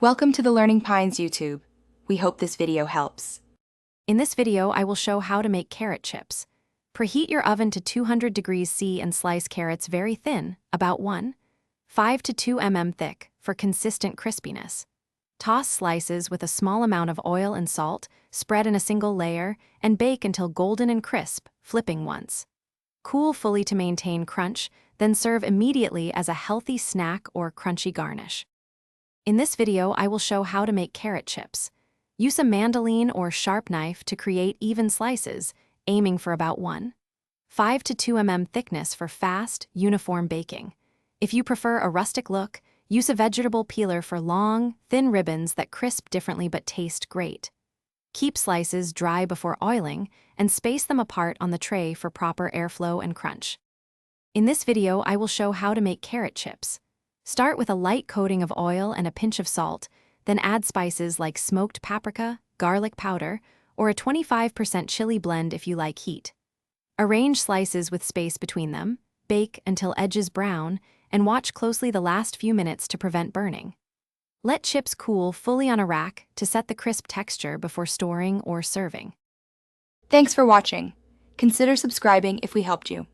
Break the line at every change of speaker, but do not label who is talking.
Welcome to the Learning Pines YouTube. We hope this video helps.
In this video, I will show how to make carrot chips. Preheat your oven to 200 degrees C and slice carrots very thin, about 1.5 to 2 mm thick, for consistent crispiness. Toss slices with a small amount of oil and salt, spread in a single layer, and bake until golden and crisp, flipping once. Cool fully to maintain crunch, then serve immediately as a healthy snack or crunchy garnish. In this video, I will show how to make carrot chips. Use a mandolin or sharp knife to create even slices, aiming for about 1.5 to 2 mm thickness for fast, uniform baking. If you prefer a rustic look, use a vegetable peeler for long, thin ribbons that crisp differently but taste great. Keep slices dry before oiling and space them apart on the tray for proper airflow and crunch. In this video, I will show how to make carrot chips. Start with a light coating of oil and a pinch of salt, then add spices like smoked paprika, garlic powder, or a 25% chili blend if you like heat. Arrange slices with space between them, bake until edges brown, and watch closely the last few minutes to prevent burning. Let chips cool fully on a rack to set the crisp texture before storing or serving.
Thanks for watching. Consider subscribing if we helped you.